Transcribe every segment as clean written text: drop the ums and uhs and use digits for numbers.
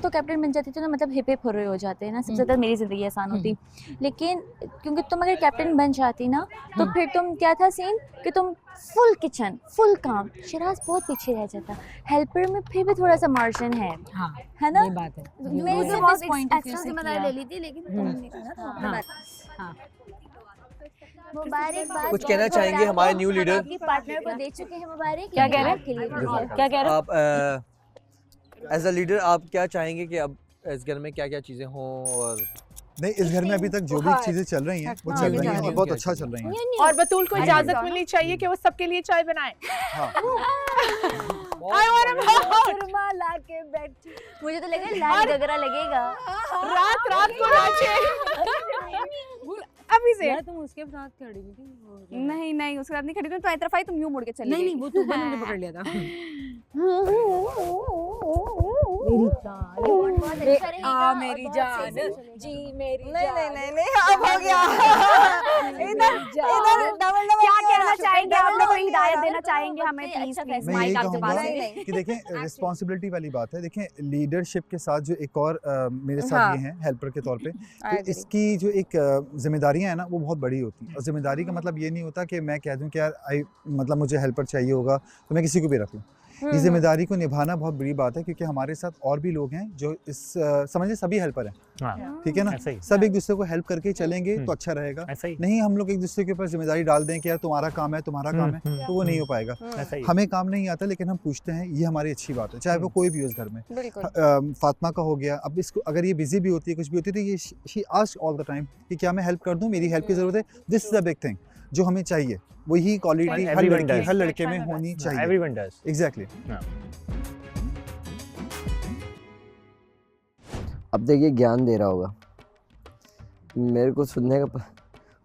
तो कैप्टन बन जाती थी ना, मतलब हिप हिप हुर्रे हो जाते हैं ना, सबसे ज़्यादा मेरी ज़िंदगी आसान होती। लेकिन क्योंकि तुम अगर कैप्टन बन जाती ना तो फिर तुम क्या था सीन कि तुम फुल किचन फुल काम, शिराज बहुत पीछे रह जाता। हेल्पर में फिर भी थोड़ा सा मार्जिन है, हाँ है ना? ये बात है। मैंने सिर्फ बहुत इस point of view एक्स्ट्रा से जिम्मेदारी किया। ले ली थी, लेकिन तुमने कहा था अपनी बात। हाँ मुबारकबाद। कुछ कहना चाहेंगे हमारे न्यू लीडर? आपकी पार्टनर को दे चुके हैं मुबारक। क्या कह रहे आपके लिए हैं? क्या कह रहे हैं? आप एज अ लीडर आप क्या चाहेंगे कि अब इस घर में क्या क्या चीज़ें हों? और नहीं, इस घर में अभी तक जो भी चीजें चल रही हैं वो चल रही हैं और बहुत अच्छा चल रही हैं। और बतूल को इजाजत मिलनी चाहिए कि वो सबके लिए चाय बनाए। शर्मा ला के बैठी, मुझे तो लगा लाल गगरा लगेगा। रात को नाचे। अभी से यार तुम उसके साथ खड़ी हुई थी। नहीं नहीं, उसके बाद नहीं खड़ी थी, तो तरफ आई, तुम यूं मुड़ के चली नहीं गई। नहीं, वो तूफान ने पकड़ लिया था। मेरी जान जी मेरी नहीं अब हो गया। इधर डबल क्या कहना चाहेंगे आप लोग? कोई हिदायत देना चाहेंगे हमें? प्लीज प्लीज मैं यही माइक आपके पास कहूँगा है। कि देखें, रिस्पॉन्सिबिलिटी वाली बात है। देखें, लीडरशिप के साथ जो एक और मेरे साथ ये हैं हेल्पर के तौर पे, तो इसकी जो एक जिम्मेदारियां हैं ना वो बहुत बड़ी होती हैं। और जिम्मेदारी का मतलब ये नहीं होता कि मैं कह दूं कि यार मतलब मुझे हेल्पर चाहिए होगा तो मैं किसी को भी रख लूँ। ये जिम्मेदारी को निभाना बहुत बड़ी बात है, क्योंकि हमारे साथ और भी लोग हैं जो इस समझिए सभी हेल्पर हैं, ठीक है ना? सब एक दूसरे को हेल्प करके चलेंगे तो अच्छा रहेगा। नहीं हम लोग एक दूसरे के ऊपर जिम्मेदारी डाल दें कि यार तुम्हारा काम है तो वो नहीं हो पाएगा। हमें काम नहीं आता लेकिन हम पूछते हैं, ये हमारी अच्छी बात है, चाहे वो कोई भी हो उस घर में। फातिमा का हो गया, अब इसको अगर ये बिजी भी होती है कुछ भी होती है तो ये she asked all the time कि क्या मैं हेल्प कर दूं, मेरी हेल्प की जरूरत है। This is the big thing जो हमें चाहिए, वही क्वालिटी हर लड़के में होनी चाहिए। Everyone does. एग्जैक्टली। अब देखिए ज्ञान दे रहा होगा, मेरे को सुनने का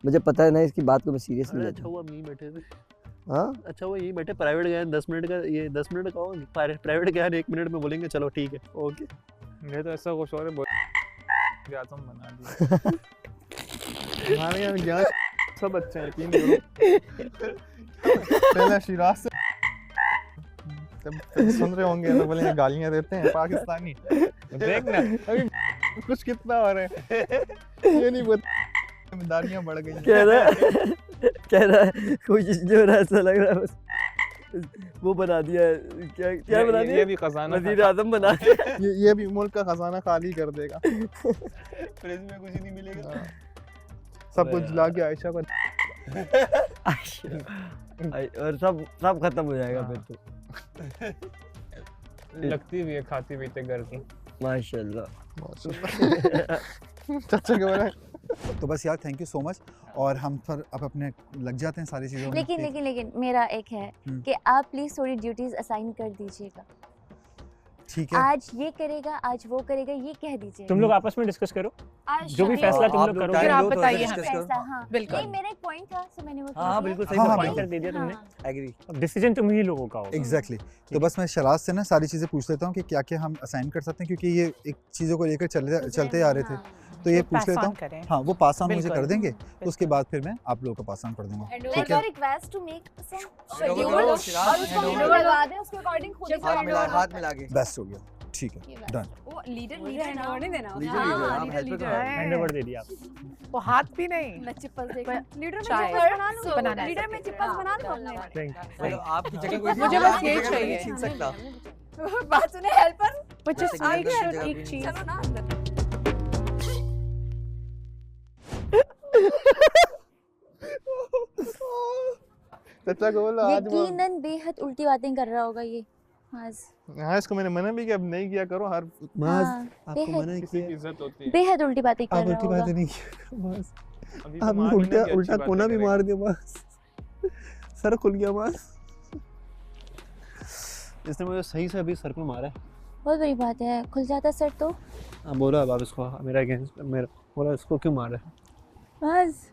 मुझे पता है ना, इसकी बात को मैं सीरियस नहीं लेता। अच्छा हुआ यहीं बैठे थे। हाँ अच्छा हुआ यहीं बैठे, प्राइवेट गए 10 मिनट का, ये 10 मिनट का होगा, प्राइवेट गया 1 मिनट में बोलेंगे चलो ठीक है ओके। ये तो ऐसा कुछ और है ज्ञातम बना दिया। हमारे यहाँ ज्ञान सब अच्छे हैं, यकीन करो। पहला शिराज से तब सुन रहे होंगे लोग, बोले गालियां देते हैं पाकिस्तानी। देखना अभी कुछ कितना हो रहा है, ये नहीं पता जिम्मेदारियां बढ़ गई। कह रहा है कुछ जो रहा ऐसा लग रहा है बस वो बना दिया है। क्या बना दिया? ये भी खजाना वज़ीर आज़म बना दिया। ये भी मुल्क का खजाना खाली कर देगा। फ्रिज में कुछ नहीं मिलेगा, सब कुछ ला के आयशा को और सब खत्म हो जाएगा फिर तो। लगती भी है खाती पीते घर की। माशाल्लाह। चाचा के बोला तो बस यार थैंक यू सो मच, और हम फिर अब अपने लग जाते हैं सारी चीज़ों में। लेकिन मेरा एक है कि आप प्लीज थोड़ी ड्यूटीज असाइन कर दीजिएगा। ठीक है, आज ये करेगा, आज वो करेगा, ये कह दीजिए। तुम लोग आपस में डिस्कस करो, आज जो भी फैसला तुम लोग करोगे। फिर आप लो तो बताइए discuss हमें। करो। फैसला, हाँ। बिल्कुल। नहीं, मेरा एक पॉइंट था सो मैंने वो हाँ बिल्कुल सही हाँ, पॉइंट कर दे दिया तुमने। एग्री। अब डिसीजन तुम ही लोगों का होगा। एग्जैक्टली। तो बस मैं शराज से ना सारी चीज़ें पूछ लेता हूँ कि क्या क्या हम असाइन कर सकते हैं, क्योंकि ये एक चीज़ों को लेकर चलते आ रहे थे, तो ये पूछ लेता हूँ। हाँ वो पास ऑन मुझे कर देंगे, तो उसके बाद फिर मैं आप लोगों को पास ऑन कर दूंगा। Like a request to make some Hand over schedule करो, शिराज, और उसको hand over हैंड लगा दें, उसके अकॉर्डिंग खुद ही हाथ मिला के बेस्ट हो गया, ठीक है, डन। वो लीडर ना नहीं देना लीडर आप हेल्पर का हैंडओवर दे दिया आपको। वो हाथ भी नहीं। मैं चिप्पस देख लीडर में चाय चिप्पस बना लूं, बनाना है। लीडर में चिप्पस बना लूं अपने। मतलब आपकी जगह कोई मुझे बस ये आपकी जगह कोई चाहिए। नहीं छीन सकता। बात सुने हेल्पर, But just आ make गया, sure जगह एक भी चीज चलो ना अंदर। चाचा को बोला आज वो यकीनन बेहद उल्टी बातें कर रहा होगा ये आज। हाँ इसको मैंने मना भी किया, अब नहीं किया करो। हर हाँ, आपको मना किसी की इज्जत होती है। बेहद उल्टी बातें कर आप रहा उल्टी होगा। बातें नहीं किया, बस अभी तो आपने मान ही ना कि उल्टा अच्छी कोना बातें भी मार करेगा। दिया, बस सर खुल गया बस। इसने मुझे सही से अभी सर पे मारा है। बहुत बड़ी बात है, खुल जाता सर तो। बोला अब इसको मेरा अगेंस्ट मेरा बोला इसको क्यों मारा है? बस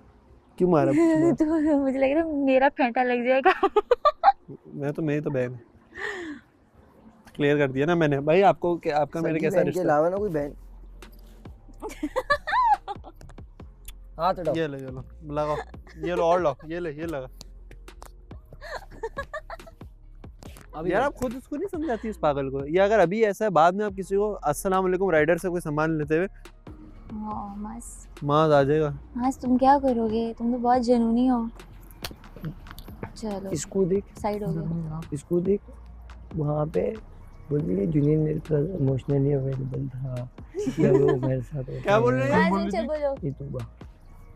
क्यों मारा? तो मुझे लग रहा है मेरा फेंटा लग जाएगा। मेरी तो बहन है। क्लियर कर दिया ना मैंने भाई आपको कि आपका मेरे कैसा के रिश्ता। अलावा ना कोई बहन। हाथ उठाओ। ये लो लगाओ, ये लो और लो, ये लगा। यार आप खुद उसको नहीं समझाती इस पागल को। ये अगर अभी ऐसा है, बाद में आप किसी को अस्सलाम वालेकुम राइडर से कोई सामान लेते हुए हाँ मस्त माँ आ जाएगा। मस्त, तुम क्या करोगे, तुम तो बहुत जनूनी हो। चलो इसको देख, साइड हो गए। इसको देख, वहाँ पे बोल रही है जुनियर मेरे पास इमोशनली अवेलेबल था या वो मेरे साथ होता क्या बोल रहे हैं? हाँ, चल बोलो। ये तो बा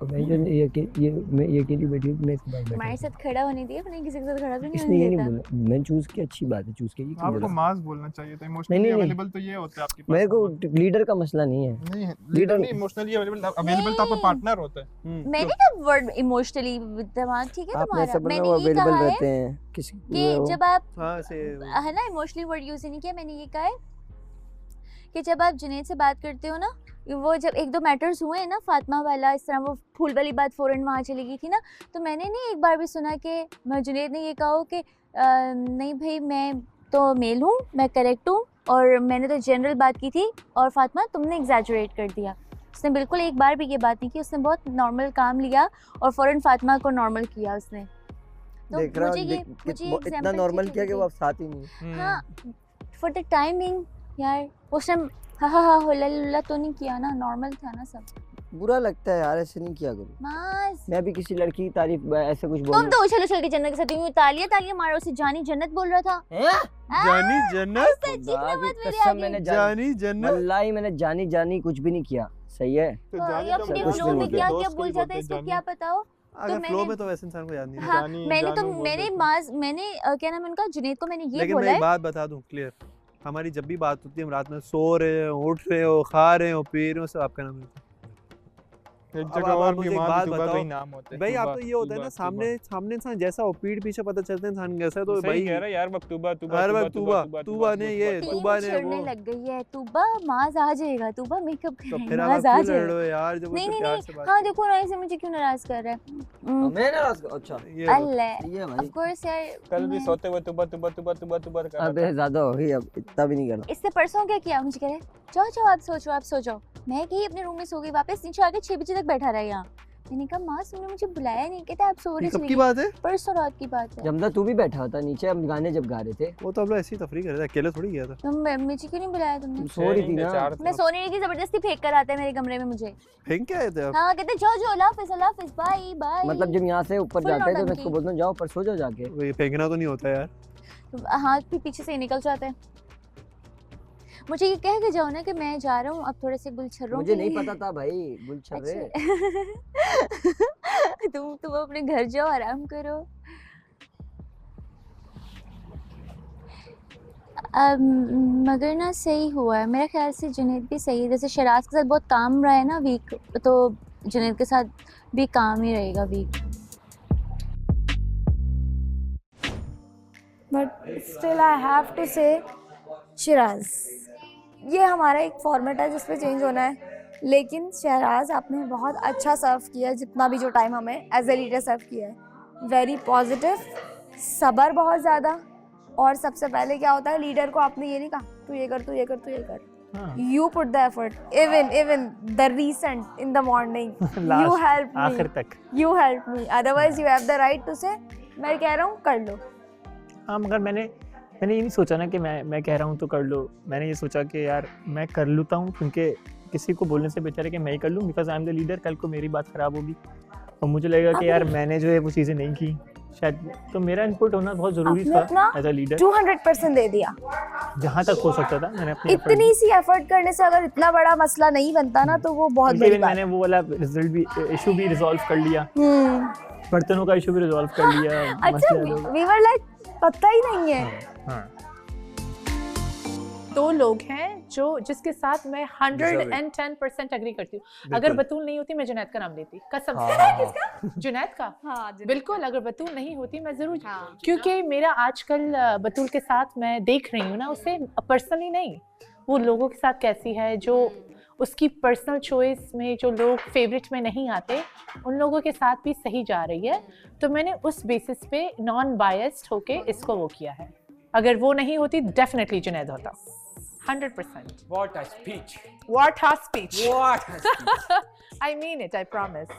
और मैं जो मैं ये अकेली बैठी हूँ, मैं इसके पास तुम्हारे बैठी साथ खड़ा होने दिए, अपने किसी के साथ खड़ा तो नहीं इसने ये होने नहीं देता। बोला, मैं चूज की अच्छी बात है, चूज की ये क्यों आपको बोला? मास बोलना चाहिए था। इमोशनली नहीं। अवेलेबल तो ये होता है आपके पास। मेरे को लीडर का मसला नहीं है। नहीं है लीडर लीडर नहीं, इमोशनली अवेलेबल तो आपका पार्टनर होता है। मैंने कब वर्ड इमोशनली दिमाग ठीक है आप तुम्हारा, सब मैंने वो ये अवेलेबल कहा है रहते हैं किसी कि जब आप हाँ से है ना इमोशनली वर्ड यूज नहीं किया, मैंने ये कहा है कि जब आप जुनैद से बात करते हो ना, वो जब एक दो मैटर्स हुए हैं ना, फातिमा वाला, इस तरह वो फूल वाली बात फ़ौरन वहाँ चली गई थी ना, तो मैंने नहीं एक बार भी सुना कि जुनैद ने ये कहा हो कि नहीं भाई मैं तो मेल हूँ, मैं करेक्ट हूँ, और मैंने तो जनरल बात की थी और फातिमा तुमने एग्जैजरेट कर दिया। उसने बिल्कुल एक बार भी ये बात नहीं की, उसने बहुत नॉर्मल काम लिया और फ़ौरन फातिमा को नॉर्मल किया उसने। तो देख रहा मुझे ये इतना एग्जाम्पल नॉर्मल किया कि वो अब साथ ही नहीं है। हाँ फॉर द टाइमिंग यार, उसने हाँ हुल्ला तो नहीं किया ना, नॉर्मल था ना सब। बुरा लगता है यार, ऐसे नहीं किया करो। मास मैं भी किसी लड़की की तारीफ ऐसे कुछ तुम बोल तो उछल उछल के जन्नत के साथ यूं तालियां मारो, उसे जानी जन्नत बोल रहा था। जानी जन्नत, सच्ची खुदा की मत मेरे कसम आगे। मैंने जानी जन्नत। वल्लाही मैंने जानी कुछ भी नहीं किया। सही है, तो तो जानी ये तो अपने कुछ फ्लो भी में नहीं क्या बोलते, क्या दोस्त बोल को जाता है, बोलते, इसको जानी। क्या पता हो। अगर फ्लो मैंने- में तो वैसे इंसान को याद नहीं रहता। हाँ जानी- मैंने तो जानू बोल मैंने देते हैं। माज मैंने क्या नाम है उनका, जुनैद को मैंने ये लेकिन बोला मैं एक है बात बता दूं क्लियर, हमारी जब भी बात होती है हम रात में सो रहे हो, उठ रहे हो, खा रहे हो, पी रहे हो, सब आपका नाम है। एक अब जगह आप और मुझे भी एक वहाँ बात भी तुबा का बताओ। ही नाम होता है। भाई आप तुबा, तो ये होता है तुबा, ना, तुबा। सामने इंसान जैसा हो, पीठ पीछे पता चलता है इंसान कैसा है, तो सही भाई कह रहा है यार, मकतूबा तुबा हर तुबा वक्त तुबा तुबा ने ये टीम तुबा ने छिड़ने वो, लग गई है। तूबा माज आ जाएगा, तूबा मेकअप तो करेगा, फिर आप माज आ क्यों लड़ जाएगा। रहे हो यार, जब नहीं उससे नहीं प्यार नहीं से बात हाँ देखो ना, इसे मुझे क्यों नाराज कर रहा है। मैं नाराज अच्छा ये लो। अल्लाह ये ऑफ भाई कोर्स यार। कल भी मैं- सोते हुए तुबा तुबा तुबा तुबा तुबा कर रहा अबे था। ज्यादा हो गई, अब इतना भी नहीं करना। इससे परसों क्या किया, मुझे कह रहे जाओ जाओ आप सो जाओ। मैं गई अपने रूम में सो गई, वापस नीचे आके 6 बजे तक बैठा रहा यहाँ। मैंने कहा माँ तुमने मुझे बुलाया नहीं, कहते आप सो ये रहे कब चली की गई। बात है? परसों रात की बात है। जमदा तू भी बैठा था नीचे, हम गाने जब गा रहे थे। वो तो हम लोग ऐसी तफरीह कर रहे थे, अकेले थोड़ी गया था। मुझे क्यों नहीं बुलाया तुमने? तुम सो रही थी ना। मैं सोने नहीं थी, जबरदस्ती फेंक कर आते हैं मेरे कमरे में मुझे। फेंक के आए थे आप? हाँ कहते जाओ जाओ, अल्लाह हाफिज बाय बाय। मतलब जब यहाँ से ऊपर Full जाते हैं तो मैं नौटंकी। इसको बोलता हूँ जाओ पर सो जाओ जाके। वो ये फेंकना तो नहीं होता यार। हाथ भी पीछे से ही निकल जाते हैं। मुझे ये कह के जाओ ना कि मैं जा रहा हूँ अब थोड़े से गुलछर्रों मुझे के नहीं लिए। पता था भाई, गुलछर्रे। तुम अपने घर जाओ, आराम करो। मगर ना सही हुआ है मेरे ख्याल से, जुनैद भी सही है। जैसे शराज के साथ बहुत काम रहा है ना वीक, तो जुनैद के साथ भी काम ही रहेगा week. But still I have to say Shiraz, ये हमारा एक फॉर्मेट है जिसमें चेंज होना है, लेकिन शहराज आपने बहुत अच्छा सर्व किया, जितना भी जो टाइम हमें एज ए लीडर सर्व किया है। वेरी पॉजिटिव, सब्र बहुत ज़्यादा, और सबसे पहले क्या होता है, लीडर को आपने ये नहीं कहा तू ये कर तू ये कर तू ये कर। You put the effort, even the recent in the morning you help आखिर मी, तक। You help me, otherwise you have the right to say मैं कह रहा हूँ कर लो। हाँ मगर मैंने ये नहीं सोचा ना कि मैं कह रहा हूँ तो कर लो। मैंने ये सोचा कि यार मैं कर लेता हूँ, क्योंकि किसी को बोलने से बेहतर है कि मैं ही कर लूँ, because I am the leader. कल को मेरी बात ख़राब होगी और मुझे लगेगा कि यार मैंने जो है वो चीज़ें नहीं की शायद, तो मेरा इनपुट होना बहुत ज़रूरी आपने था अपना एज अ लीडर। 200% दे दिया। जहाँ तक हो सकता था मैंने अपनी इतनी सी एफर्ट करने से अगर इतना बड़ा मसला नहीं बनता ना, तो वो बहुत बड़ी बात मैंने वो वाला रिजल्ट भी इशू भी रिजॉल्व कर लिया, है। बर्तनों का इशू भी रिजॉल्व कर लिया। अच्छा, वी वर लाइक पता ही नहीं है। हाँ 2 लोग हैं जिसके साथ मैं 110% एग्री करती हूँ। अगर बतूल नहीं होती मैं जुनैद का नाम लेती, कसम से। जुनैद का बिल्कुल, अगर बतूल नहीं होती मैं जरूर, क्योंकि मेरा आजकल बतूल के साथ मैं देख रही हूँ ना, उसे पर्सनली नहीं, वो लोगों के साथ कैसी है, जो उसकी पर्सनल चॉइस में जो लोग फेवरेट में नहीं आते उन लोगों के साथ भी सही जा रही है। तो मैंने उस बेसिस पे नॉन बायस्ड होके इसको वो किया है। अगर वो नहीं होती डेफिनेटली जुनैद होता 100%। What a speech! What a speech! What a speech! I mean it, I promise.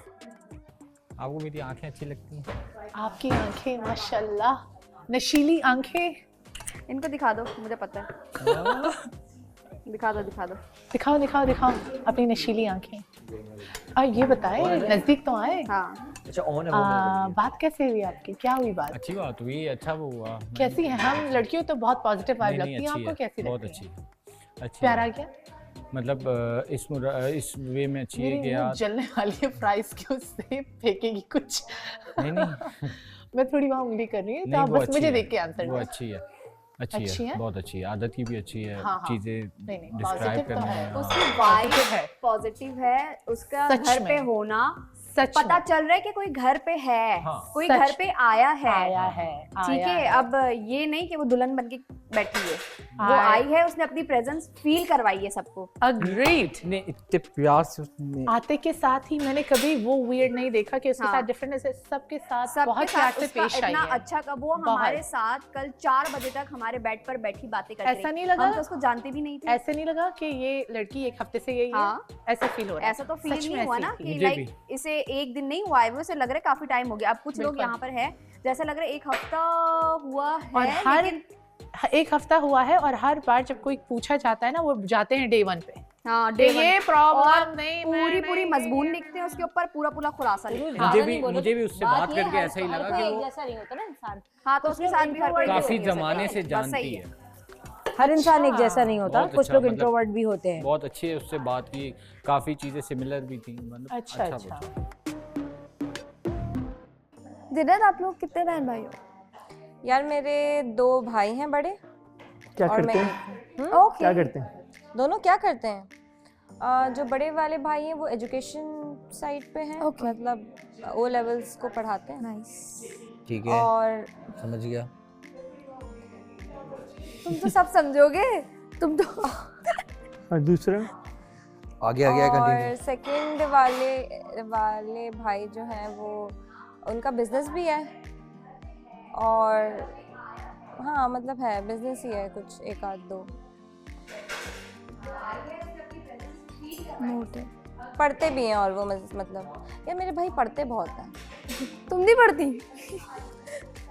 आपको मेरी आंखें अच्छी लगती हैं? आपकी आंखें माशाल्लाह, नशीली आंखें। इनको दिखा दो, मुझे पता है। दिखा दो। दिखाओ अपनी नशीली आंखें। और ये बताएं, नजदीक तो आए। हाँ। अच्छा ऑन है वो मेरा बात कैसे हुई आपकी, क्या हुई बात? अच्छी बात हुई, अच्छा वो हुआ। कैसी है? हम लड़कियों तो बहुत पॉजिटिव वाइब लगती है, आपको कैसी बहुत लगती है? अच्छी प्यारा क्या? मतलब इस वे में अच्छी है कि यार जलने वाली है, प्राइस क्यों से फेंकेगी कुछ? नहीं मैं थोड़ी वहाँ उंगली कर रही हूँ, तो आप बस मुझे देख के आंसर वो अच्छी है, बहुत अच्छी है, आदत की भी अच्छी है, चीजें डिस्क्राइब करना है। उसकी वाइब पॉजिटिव है, उसका घर पे होना पता चल रहा है कि कोई घर पे है, कोई घर पे आया है। ठीक है, अब ये नहीं कि वो दुल्हन बनके बैठी है, वो आई है, उसने अपनी प्रेजेंस फील करवाई है सबको। अग्रीड। ने इतने प्यार से उसने आते के साथ ही मैंने कभी वो वियर्ड नहीं देखा कि उसके साथ डिफरेंट है, सबके साथ बहुत प्यार से पेश आई है। इतना अच्छा का वो हमारे साथ कल 4 बजे तक हमारे बेड पर बैठी बातें करती रही। ऐसा नहीं लगा? हम तो उसको जानते भी नहीं थे। ऐसे नहीं लगा कि ये लड़की एक हफ्ते से यही है? ऐसा फील हो रहा है? ऐसा तो फील नहीं हुआ ना कि लाइक इसे एक दिन नहीं हुआ है, वो से लग रहा है काफी टाइम हो गया। अब कुछ लोग यहाँ पर है जैसा लग रहा है 1 हफ्ता हुआ है, और हर 1 हफ्ता हुआ है, और हर बार जब कोई पूछा जाता है ना, वो जाते हैं डे 1 पे। हाँ, डे ये प्रॉब्लम नहीं, पूरी मजबून लिखते हैं उसके ऊपर, पूरा खुलासा लिखते हैं। मुझे भी उससे बात करके ऐसा ही लगा कि वो जैसा नहीं होता ना इंसान। हाँ, तो उसके साथ भी हर काफी जमाने से जानती है। हर इंसान एक जैसा नहीं होता, कुछ लोग इंट्रोवर्ट भी होते हैं। बहुत अच्छी है, उससे बात की, काफी चीजें सिमिलर भी थी। अच्छा। जिन्नत, आप लोग कितने बहन भाई हो? यार मेरे 2 भाई हैं बड़े। क्या और करते मैं हैं? ओके। क्या करते हैं? दोनों क्या करते हैं? जो बड़े वाले भाई हैं वो एजुकेशन साइड पे हैं, मतलब O लेवल्स को पढ़ाते हैं। नाइस। ठीक है, और समझ गया। तुम तो सब समझोगे, तुम तो। और दूसरा आगे और कंटिन्यू। सेकंड वाले भाई जो हैं वो उनका बिजनेस भी है, और हाँ मतलब है बिजनेस ही है, कुछ 1 आध 2 पढ़ते भी हैं। और वो मतलब यार मेरे भाई पढ़ते बहुत हैं। तुम नहीं पढ़ती?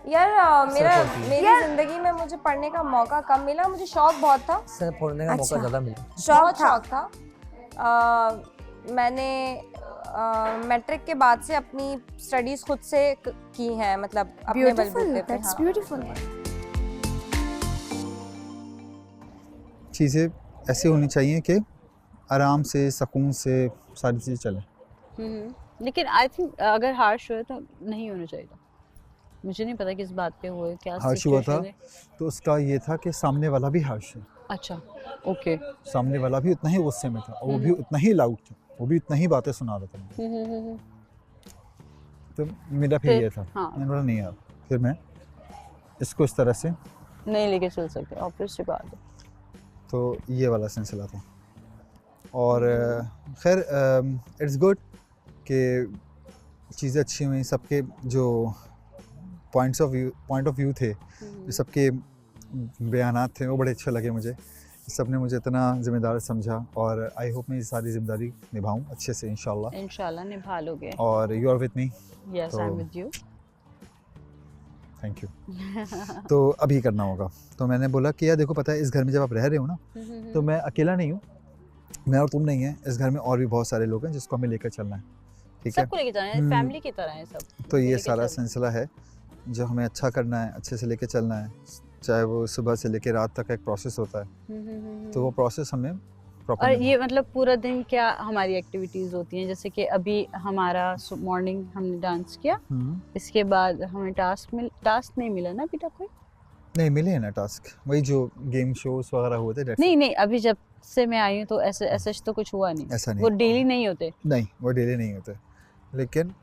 यार मेरी जिंदगी में मुझे पढ़ने का मौका कम मिला, मुझे शौक बहुत था। पढ़ने का मौका ज़्यादा मिला। शौक था। मैंने मैट्रिक के बाद से अपनी स्टडीज खुद से की हैं, मतलब अपने बलबूते पे। That's beautiful. चीज़ें ऐसी होनी चाहिए कि आराम से, सुकून से सारी चीज़ें चलें। लेकिन आई थिंक अगर हार्श हुए तो नहीं होना चाहिए। मुझे नहीं पता किस बात पे हुए, क्या हार्श हुआ था तो उसका ये था कि सामने वाला भी हार्श है। अच्छा, ओके। सामने वाला भी उतना ही गुस्से में था, और वो भी उतना ही लाउड था, वो भी उतना ही बातें सुना रहा था। तो मेरा फिर ये था, मैंने बोला नहीं यार, फिर मैं इसको इस तरह से नहीं लेके चल सकते, ऑब्वियसली बात है। तो ये वाला सिलसिला था। और खैर इट्स गुड कि चीज़ें अच्छी हुई, सबके जो पॉइंट ऑफ व्यू थे, जो सबके बयानात थे, वो बड़े अच्छे लगे मुझे। सब ने मुझे इतना जिम्मेदार समझा, और आई होप मैं ये सारी जिम्मेदारी निभाऊं अच्छे से इंशाल्लाह निभा लोगे। और you are with me. Yes, I am with you. Thank you. तो अभी करना होगा। तो मैंने बोला कि यार देखो, पता है इस घर में जब आप रह रहे हो ना, तो मैं अकेला नहीं हूँ, मैं और तुम नहीं है, इस घर में और भी बहुत सारे लोग हैं जिसको हमें लेकर चलना है। ठीक है, सबको लेके जाना है, फैमिली की तरह है सब। तो ये सारा सिलसिला है जो हमें अच्छा करना है, अच्छे से लेके चलना है, चाहे वो सुबह से लेके रात तक एक प्रोसेस होता है। तो वो प्रोसेस हमें और ये मतलब पूरा दिन क्या हमारी एक्टिविटीज़ होती हैं, जैसे कि अभी हमारा मॉर्निंग हमने डांस किया, इसके बाद हमें टास्क नहीं मिला ना अभी तक? कोई नहीं मिले हैं ना टास्क, वही जो गेम शोज वगैरह हुए थे। नहीं, अभी जब से मैं आई हूँ तो ऐसे तो कुछ हुआ नहीं। ऐसा नहीं, वो डेली नहीं होते। नहीं, वो डेली नहीं होते, लेकिन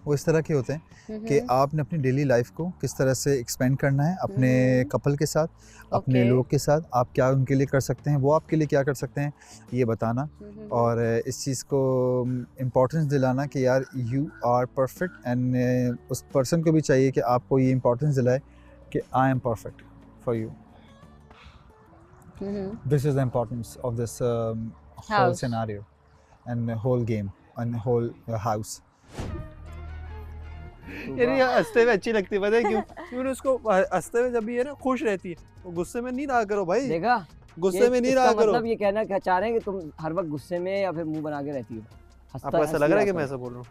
वो इस तरह के होते हैं कि आपने अपनी डेली लाइफ को किस तरह से एक्सपेंड करना है अपने कपल के साथ, अपने लोग के साथ। आप क्या उनके लिए कर सकते हैं, वो आपके लिए क्या कर सकते हैं, ये बताना। और इस चीज़ को इम्पोर्टेंस दिलाना कि यार यू आर परफेक्ट, एंड उस पर्सन को भी चाहिए कि आपको ये इम्पोर्टेंस दिलाए कि I am perfect for you. This is the importance of this whole scenario and whole game and whole house. यार ये हंसते हुए अच्छी लगती है, पता है क्यों? क्योंकि उसको हंसते हुए जब भी है ना खुश रहती है, तो गुस्से में नहीं रहा करो भाई। देखा, गुस्से में नहीं रहा करो। मतलब ये कहना क्या चाह रहे हैं कि तुम हर वक्त गुस्से में या फिर मुंह बना के रहती हो? आपको ऐसा लग रहा है कि मैं ऐसा बोल रहा हूँ?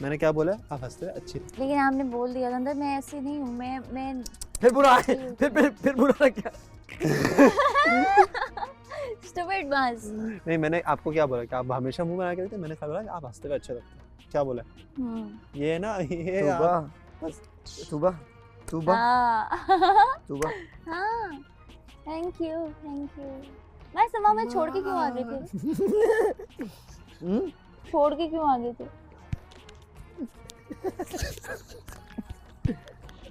मैंने क्या बोला? आप हंसते हुए अच्छी। लेकिन आपने बोल दिया था अंदर, मैं ऐसी नहीं हूँ। मैं फिर बुरा है, फिर बुरा क्या? स्टूपिड बस। नहीं, मैंने आपको क्या बोला कि आप हमेशा मुंह बना के रहते हैं? मैंने कहा बोला कि आप हंसते हुए अच्छे लगते हैं। क्या बोला? ये ना ये सुबह हाँ, थैंक यू। मैं समा में छोड़ के क्यों आ गए थे? छोड़ के क्यों आ गए थे?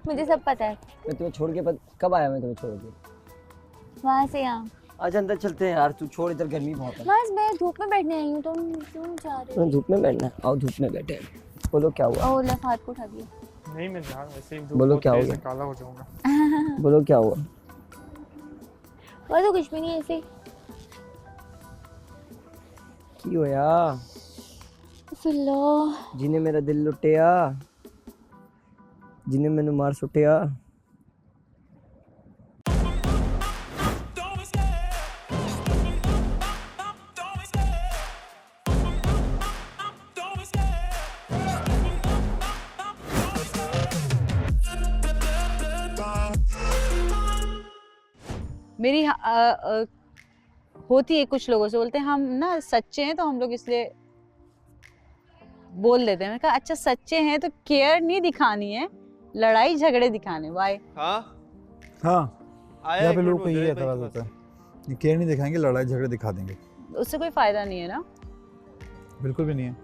मुझे सब पता है। मैं तुम्हें छोड़ के कब आया? मैं तुम्हें छोड़ के वहाँ से यहाँ। आज अंदर चलते हैं यार, तू छोड़, इधर गर्मी बहुत है। बस मैं धूप में बैठने आई हूँ, तुम क्यों जा रहे हो? धूप में बैठना है? आओ धूप में बैठे। बोलो क्या हुआ? ओह लफ, हाथ को उठा दिया। नहीं मैं जा रहा हूँ ऐसे ही। बोलो क्या हो गया? काला हो जाऊंगा। बोलो क्या हुआ? वो तो कुछ भी नहीं, ऐसे की होया? फिल्लो जिन्हें मेरा दिल लुटिया, जिन्हें मैंने मार सुटिया। मेरी होती है, कुछ लोगों से बोलते हैं हम ना सच्चे हैं तो हम लोग इसलिए बोल देते हैं। मैं कहा अच्छा सच्चे हैं तो केयर नहीं दिखानी है, लड़ाई झगड़े दिखाने। वाई? हाँ यहाँ पे लोगों को ये एतराज होता है, ये केयर नहीं दिखाएंगे, लड़ाई झगड़े दिखा देंगे। उससे कोई फायदा नहीं है ना। बिल्कुल भी नहीं है।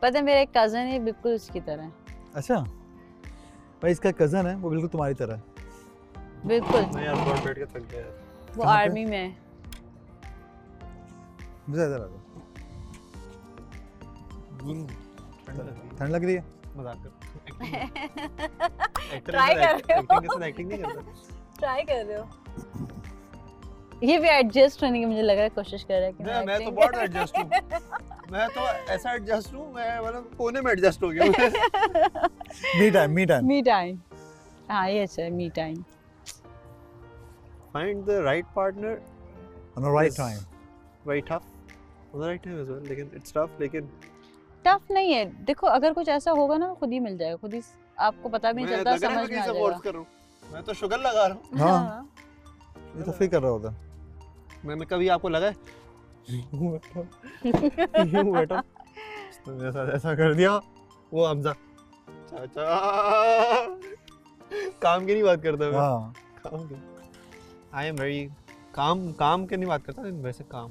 पता है मेरा एक कजन है, बिल्कुल उसकी तरह है। अच्छा भाई, इसका कजन है वो बिल्कुल तुम्हारी तरह है। बिल्कुल। मैं यार बहुत बैठ के थक गया। वो आर्मी में है। मुझे इधर आ जाओ। ठंड लग रही है? मजाक कर। ट्राई कर रहे हो? एक्टिंग नहीं करता। ट्राई कर रहे हो? ये भी एडजस्ट होने की मुझे लग रहा है कोशिश कर रहा है कि मैं तो बहुत एडजस्ट हूँ। मैं तो ऐसा एडजस्ट हूँ, मैं मतलब कोने में एडजस्ट हो गया। Me time. हाँ ये अच्छा है, me time. Find the right partner on the right time. Very tough. On the right time as well. लेकिन it's tough. लेकिन टफ नहीं है। देखो अगर कुछ ऐसा होगा ना खुद ही मिल जाएगा, खुद ही आपको पता भी नहीं चलता, समझ में आ जाएगा। मैं तो शुगर लगा रहा हूँ। हाँ ये तो फिर कर रहा होता। मैंने कभी आपको लगा है यूं बैठो तुमने ऐसा कर दिया? वो हमजा चाचा काम की नहीं बात करता मैं। हाँ काम की। I am very काम के नहीं बात करता, वैसे काम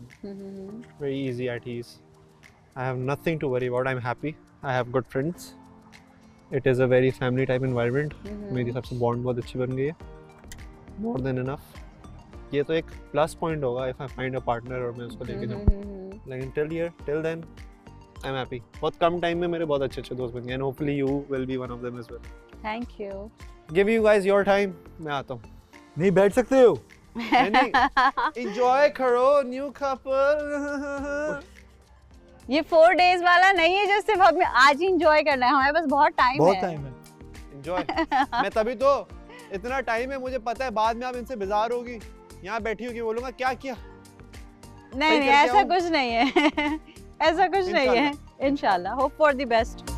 very easy at ease. I have nothing to worry about. I'm happy. I have good friends. It is a very family type environment. मेरी सबसे bond बहुत अच्छी बन गई है. More than enough. ये तो एक plus point होगा if I find a partner और मैं उसको लेके जाऊँ. लेकिन till then I'm happy. बहुत कम time में मेरे बहुत अच्छे दोस्त बन गए and hopefully you will be one of them as well. Thank you. Give you guys your time. मैं आता हूँ. नहीं बैठ सकते हो? Enjoy करो new couple. ये 4 days वाला नहीं है जो सिर्फ हमें आज ही enjoy करना है, हमारे पास बहुत टाइम है। Enjoy. मैं तभी तो इतना टाइम है, मुझे पता है बाद में आप इनसे बेजार होगी, यहाँ बैठी होगी, बोलूँगा क्या किया। नहीं ऐसा कुछ नहीं है। ऐसा कुछ नहीं है। इंशाल्लाह hope for the best.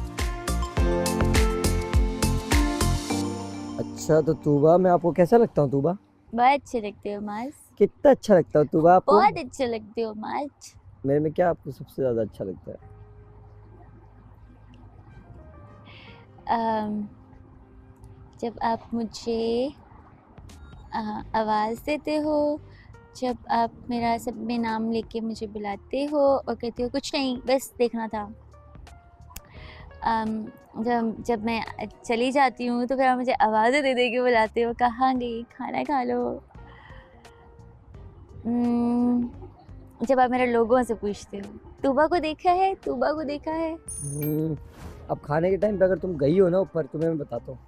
अच्छा तो तूबा, मैं आपको कैसा लगता हूँ तूबा? बहुत अच्छे लगते हो माज। कितना अच्छा लगता हूँ तूबा आपको? बहुत अच्छे लगते हो माज। मेरे में क्या आपको सबसे ज्यादा अच्छा लगता है? जब आप मुझे आवाज़ देते हो, जब आप मेरा सब में नाम लेके मुझे बुलाते हो और कहते हो कुछ नहीं बस देखना था। जब मैं चली जाती हूँ तो फिर आप मुझे आवाज़ें दे के बुलाते हो, कहाँ गई, खाना खा लो। जब आप मेरे लोगों से पूछते हो तूबा को देखा है, तूबा को देखा है। अब खाने के टाइम पे अगर तुम गई हो ना ऊपर, तुम्हें मैं बताता हूँ।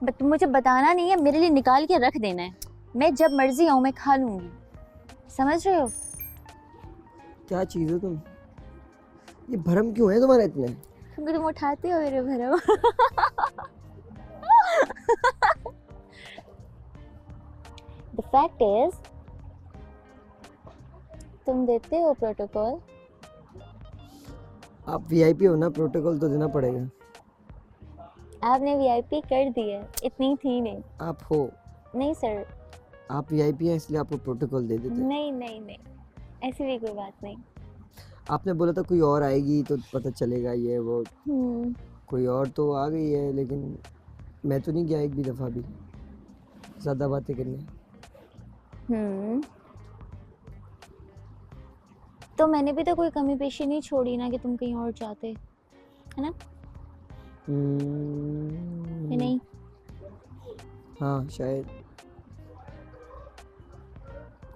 बट मुझे बताना नहीं है, मेरे लिए निकाल के रख देना है। मैं जब मर्जी आऊँ मैं खा लूँगी, समझ रहे हो? क्या चीज़ हो तुम? ये भरम क्यों है तुम्हारे इतने? क्योंकि तुम उठाते हो मेरे भरम। The fact is, तुम देते हो प्रोटोकॉल। आप वीआईपी हो ना, प्रोटोकॉल तो देना पड़ेगा। आपने वीआईपी कर दी है, इतनी थी नहीं। आप हो नहीं सर। आप वीआईपी हैं इसलिए आपको प्रोटोकॉल दे देते। नहीं नहीं नहीं, ऐसी भी कोई बात नहीं। आपने बोला था कोई और आएगी तो पता चलेगा ये वो। कोई और तो आ गई है, लेकिन मैं तो नहीं गया एक भी दफ़ा भी ज़्यादा बातें करने। तो मैंने भी तो कोई कमी पेशी नहीं छोड़ी ना कि तुम कहीं और जाते, है ना? या नहीं? हाँ शायद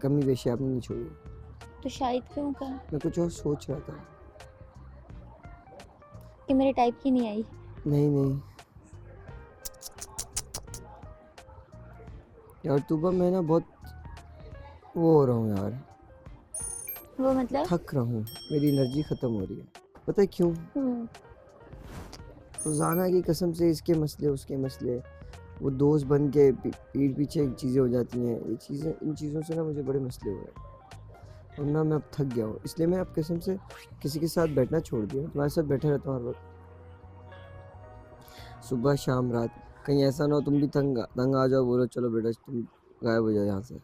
कमी पेशी आपने नहीं छोड़ी। तो शायद क्यों का? मैं कुछ और सोच रहा था कि मेरे टाइप की नहीं आई। नहीं यार तूबा, मैं ना बहुत वो हो रहा हूँ यार। वो मतलब? थक रहा हूँ, मेरी एनर्जी ख़त्म हो रही है। पता है क्यों? रोज़ाना की कसम से इसके मसले उसके मसले, वो दोस्त बन के पीठ पीछे चीज़ें हो जाती हैं। ये चीज़ें, इन चीज़ों से ना मुझे बड़े मसले हो रहे हैं और ना मैं अब थक गया हूँ। इसलिए मैं अब कसम से किसी के साथ बैठना छोड़ दिया। तुम्हारे साथ बैठा रहता हूँ हर वक्त, सुबह शाम रात। कहीं ऐसा ना हो तुम भी तंग आ जाओ, बोलो चलो बेटा तुम गायब हो जाओ यहाँ से।